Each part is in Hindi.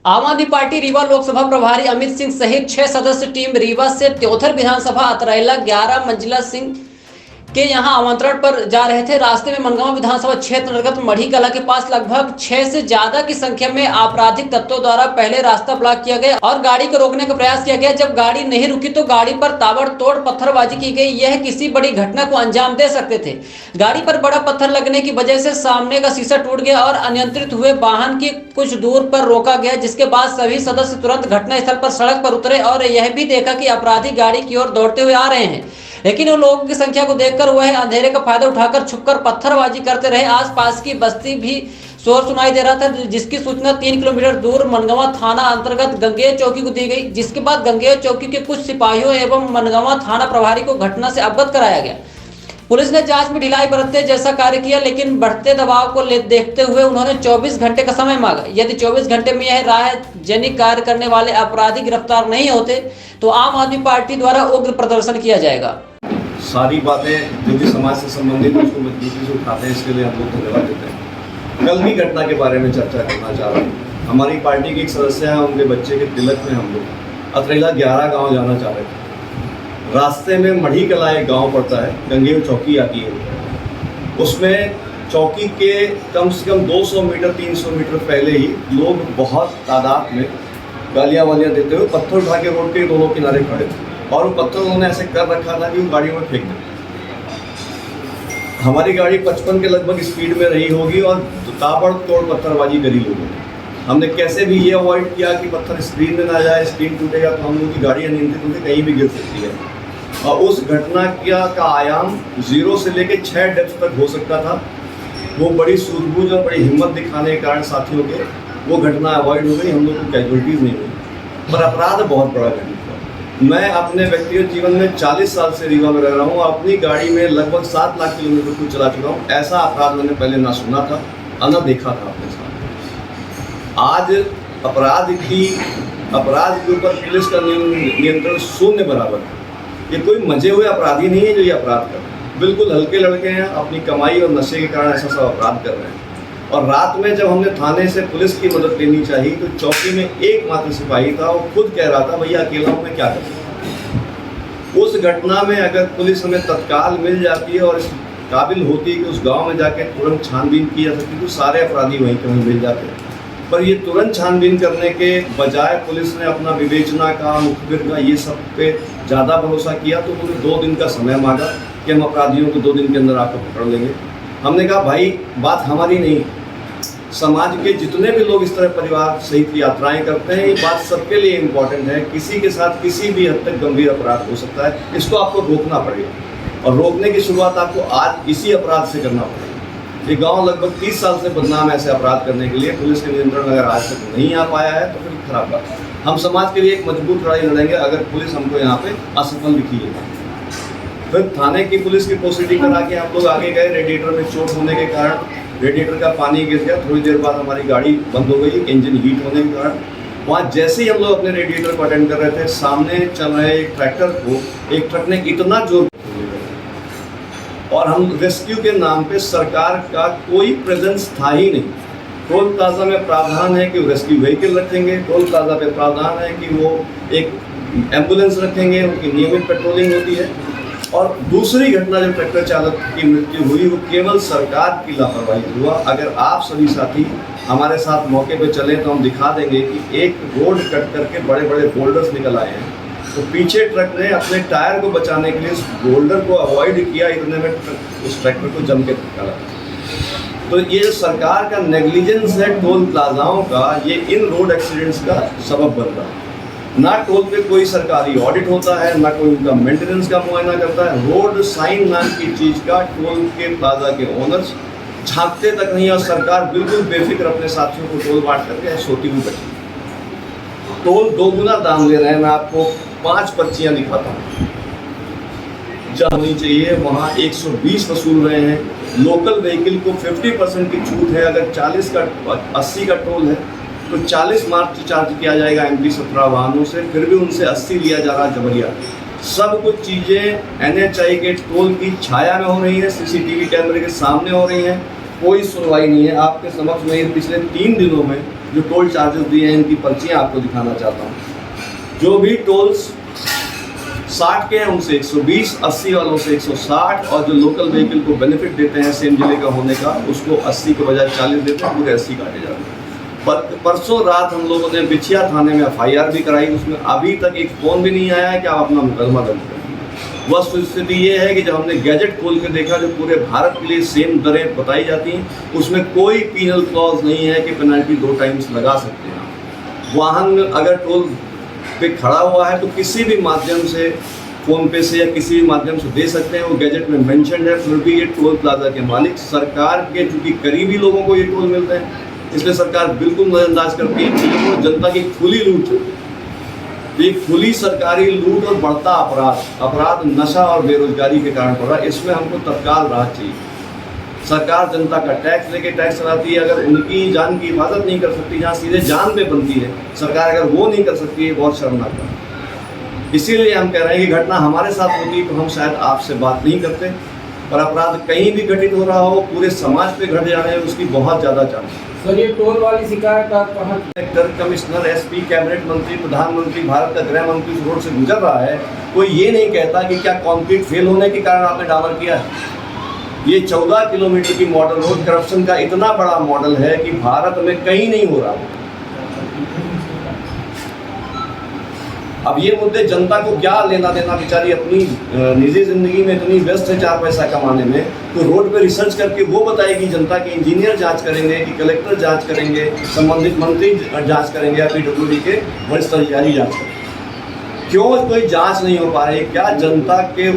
आम आदमी पार्टी रीवा लोकसभा प्रभारी अमित सिंह सहित 6 सदस्य टीम रीवा से त्योथर विधानसभा अतरैला 11 मंजिला सिंह के यहां आमंत्रण पर जा रहे थे। रास्ते में मनगांव विधानसभा क्षेत्र अंतर्गत मढ़ी कला के पास लगभग 6 से ज्यादा की संख्या में आपराधिक तत्वों द्वारा पहले रास्ता ब्लॉक किया गया और गाड़ी को रोकने का प्रयास किया गया। जब गाड़ी नहीं रुकी तो गाड़ी पर ताबड़तोड़ पत्थरबाजी की गई। यह किसी बड़ी घटना को अंजाम दे सकते थे। गाड़ी पर बड़ा पत्थर लगने की वजह से सामने का शीशा टूट गया और अनियंत्रित हुए वाहन की कुछ दूर पर रोका गया, जिसके बाद सभी सदस्य तुरंत घटनास्थल पर सड़क पर उतरे और यह भी देखा कि अपराधी गाड़ी की ओर दौड़ते हुए आ रहे हैं, लेकिन उन लोगों की संख्या को देखकर वह अंधेरे का फायदा उठाकर छुपकर पत्थरबाजी करते रहे। आसपास की बस्ती भी शोर सुनाई दे रहा था, जिसकी सूचना 3 किलोमीटर दूर मनगांव थाना अंतर्गत गंगेय चौकी को दी गई, जिसके बाद गंगेय चौकी के कुछ सिपाहियों एवं मनगांव थाना प्रभारी को घटना से अवगत कराया गया। पुलिस ने जांच में ढिलाई बरतते जैसा कार्य किया, लेकिन बढ़ते दबाव को देखते हुए उन्होंने 24 घंटे का समय मांगा। यदि 24 घंटे में यह राहजनिक कार्य करने वाले अपराधी गिरफ्तार नहीं होते तो आम आदमी पार्टी द्वारा उग्र प्रदर्शन किया जाएगा। सारी बातें जो भी समाज से संबंधित उसको मजबूती से उठाते हैं, इसके लिए हम लोग धन्यवाद देते हैं। कल की घटना के बारे में चर्चा करना चाह रहा हूँ। हमारी पार्टी के एक सदस्य हैं, उनके बच्चे के तिलक में हम लोग अतरैला 11 गाँव जाना चाह रहे थे। रास्ते में मढ़ी कला एक गाँव पड़ता है, गंगेय चौकी आती है। उसमें चौकी के कम से कम 200 मीटर 300 मीटर पहले ही लोग बहुत तादाद में गालियाँ वालियाँ देते हुए पत्थर उठा के रोड के दोनों किनारे खड़े थे और वो पत्थर उन्होंने ऐसे कर रखा था कि वो गाड़ियों में फेंक दे। हमारी गाड़ी 55 के लगभग स्पीड में रही होगी और ताबड़तोड़ पत्थरबाजी करी लोगों ने। हमने कैसे भी ये अवॉइड किया कि पत्थर स्क्रीन में ना जाए, स्क्रीन टूटेगा तो हम लोग की गाड़ी अनियंत्रित होकर कहीं भी गिर सकती है। और उस घटना का आयाम 0 से लेकर 6 डेप्थ तक हो सकता था। वो बड़ी सूझबूझ और बड़ी हिम्मत दिखाने के कारण साथियों के वो घटना अवॉइड हो गई, हम लोग को कैजुअलिटीज़ नहीं हुई, पर अपराध बहुत बड़ा घटित। मैं अपने व्यक्तिगत जीवन में 40 साल से रीवा में रह रहा हूँ। अपनी गाड़ी में लगभग 7 लाख किलोमीटर को चला चुका हूँ। ऐसा अपराध मैंने पहले ना सुना था और ना देखा था अपने साथ। आज अपराध के ऊपर पुलिस का नियंत्रण शून्य बराबर है। ये कोई मजे हुए अपराधी नहीं है जो ये अपराध कर रहे हैं। बिल्कुल हल्के लड़के हैं, अपनी कमाई और नशे के कारण ऐसा सब अपराध कर रहे हैं। और रात में जब हमने थाने से पुलिस की मदद लेनी चाहिए तो चौकी में एकमात्र सिपाही था, वो खुद कह रहा था भैया अकेला हूँ मैं क्या करूँ। उस घटना में अगर पुलिस हमें तत्काल मिल जाती है और इस काबिल होती है कि उस गांव में जाके तुरंत छानबीन की जा सकती तो सारे अपराधी वहीं के वहीं मिल जाते हैं। पर ये तुरंत छानबीन करने के बजाय पुलिस ने अपना विवेचना का, मुखबिर का, ये सब पे ज़्यादा भरोसा किया, तो उन्होंने 2 दिन का समय मांगा कि हम अपराधियों को 2 दिन के अंदर आपको पकड़ लेंगे। हमने कहा भाई बात हमारी नहीं, समाज के जितने भी लोग इस तरह परिवार सहित यात्राएं करते हैं, ये बात सबके लिए इम्पोर्टेंट है। किसी के साथ किसी भी हद तक गंभीर अपराध हो सकता है, इसको आपको रोकना पड़ेगा और रोकने की शुरुआत आपको आज इसी अपराध से करना पड़ेगा। ये गांव लगभग 30 साल से बदनाम है ऐसे अपराध करने के लिए। पुलिस के नियंत्रण अगर आज तक नहीं आ पाया है तो फिर खराब बात है। हम समाज के लिए एक मजबूत लड़ाई लड़ेंगे अगर पुलिस हमको यहाँ पे असफल दिखी है। फिर थाने की पुलिस की प्रोसीडिंग करा के हम लोग आगे गए। रेडिएटर में चोट होने के कारण रेडिएटर का पानी गिर गया। थोड़ी देर बाद हमारी गाड़ी बंद हो गई इंजन हीट होने के कारण। वहाँ जैसे ही हम लोग अपने रेडिएटर को अटेंड कर रहे थे, सामने चल रहे एक ट्रैक्टर को एक ट्रक ने इतना जोर, और हम रेस्क्यू के नाम पे सरकार का कोई प्रेजेंस था ही नहीं। टोल प्लाजा में प्रावधान है कि वो रेस्क्यू व्हीकल रखेंगे, टोल प्लाजा पे प्रावधान है कि वो एक एम्बुलेंस रखेंगे, उनकी नियमित पेट्रोलिंग होती है। और दूसरी घटना जो ट्रैक्टर चालक की मृत्यु हुई वो केवल सरकार की लापरवाही हुआ। अगर आप सभी साथी हमारे साथ मौके पे चले तो हम दिखा देंगे कि एक रोड कट करके बड़े बड़े बोल्डर्स निकल आए हैं, तो पीछे ट्रक ने अपने टायर को बचाने के लिए उस बोल्डर को अवॉइड किया, इतने में उस ट्रैक्टर को जम के निकाला। तो ये जो सरकार का नेग्लिजेंस है टोल प्लाजाओं का, ये इन रोड एक्सीडेंट्स का सबब बन रहा है। ना टोल पे कोई सरकारी ऑडिट होता है, ना कोई उनका मेंटेनेंस का मुआयना करता है। रोड साइन नाम की चीज़ का टोल के प्लाजा के ओनर्स झांकते तक नहीं, और सरकार बिल्कुल बेफिक्र अपने साथियों को टोल बांट करके सोती हुई बैठी। टोल 2 गुना दाम ले रहे हैं। मैं आपको 5 पर्चियाँ दिखाता हूँ। जहाँ होनी चाहिए वहाँ 120 वसूल रहे हैं। लोकल व्हीकल को 50% की छूट है। अगर 40 का 80 का टोल है तो 40 मार्च चार्ज किया जाएगा MP 17 वाहनों से, फिर भी उनसे 80 लिया जा रहा जबरिया। सब कुछ चीज़ें NHI के टोल की छाया में हो रही हैं, CCTV कैमरे के सामने हो रही हैं। कोई सुनवाई नहीं है। आपके समक्ष में ये पिछले 3 दिनों में जो टोल चार्जेस दिए हैं इनकी पर्चियाँ आपको दिखाना चाहता हूँ। जो भी टोल्स 60 के हैं उनसे 120, 80 वालों से 160 और जो लोकल व्हीकल को बेनिफिट देते हैं सेम जिले का होने का उसको 80 के बजाय 40 देते हैं, पूरे 80 काटे जाते हैं। परसों रात हम लोगों ने बिछिया थाने में FIR भी कराई, उसमें अभी तक एक फ़ोन भी नहीं आया है कि आप अपना मुकदमा दर्ज करें। वह स्थिति ये है कि जब हमने गैजेट खोल के देखा जो पूरे भारत के लिए सेम दरें बताई जाती हैं उसमें कोई पीनल क्लॉज नहीं है कि पेनल्टी 2 टाइम्स लगा सकते हैं। वाहन अगर टोल पे खड़ा हुआ है तो किसी भी माध्यम से फ़ोन पे से या किसी भी माध्यम से दे सकते हैं, वो गैजेट में मेंशन है। फिर भी ये टोल प्लाजा के मालिक सरकार के चूँकि करीबी लोगों को ये टोल मिलते हैं इसलिए सरकार बिल्कुल नज़रअंदाज करती है और जनता की खुली लूट है। एक खुली सरकारी लूट और बढ़ता अपराध नशा और बेरोजगारी के कारण पड़ रहा है। इसमें हमको तत्काल राहत चाहिए। सरकार जनता का टैक्स लेके टैक्स चलाती है, अगर उनकी जान की हिफाजत नहीं कर सकती, जहाँ सीधे जान पे बनती है सरकार, अगर वो नहीं कर सकती है बहुत शर्मनाक है। इसीलिए हम कह रहे हैं कि घटना हमारे साथ होती तो हम शायद आपसे बात नहीं करते, पर अपराध कहीं भी घटित हो रहा हो पूरे समाज पे घट जाने है उसकी बहुत ज़्यादा चांस है। सर ये टोल वाली शिकायत आप कहाँ? कलेक्टर, कमिश्नर, SP, कैबिनेट मंत्री, प्रधानमंत्री, भारत का गृह मंत्री उस रोड से गुजर रहा है, कोई ये नहीं कहता कि क्या कंक्रीट फेल होने के कारण आपने डामर किया है। ये 14 किलोमीटर की मॉडल रोड करप्शन का इतना बड़ा मॉडल है कि भारत में कहीं नहीं हो रहा। अब ये मुद्दे जनता को क्या लेना देना, बेचारी अपनी निजी जिंदगी में इतनी व्यस्त है 4 पैसा कमाने में, तो रोड पे रिसर्च करके वो बताएगी जनता के इंजीनियर जांच करेंगे कि कलेक्टर जांच करेंगे, संबंधित मंत्री जांच करेंगे या PWD के वरिष्ठ अधिकारी जांच करेंगे। क्यों कोई जांच नहीं हो पा रही? क्या जनता के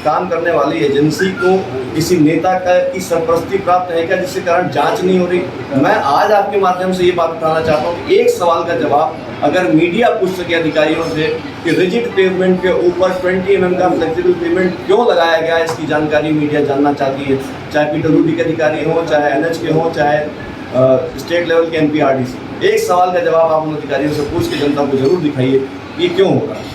काम करने वाली एजेंसी को किसी नेता की सरपरस्ती प्राप्त है क्या जिसके कारण जांच नहीं हो रही? मैं आज आपके माध्यम से ये बात उठाना चाहता हूँ कि एक सवाल का जवाब अगर मीडिया पूछ सके अधिकारियों से कि रिजिड पेवमेंट के ऊपर 20 mm का फ्लेक्सिबल पेमेंट क्यों लगाया गया है, इसकी जानकारी मीडिया जानना चाहती है। चाहे PWD के अधिकारी हों, चाहे NH के हों, चाहे स्टेट लेवल के MPRDC। एक सवाल का जवाब आप उन अधिकारियों से पूछ के जनता को जरूर दिखाइए ये क्यों हो रहा है।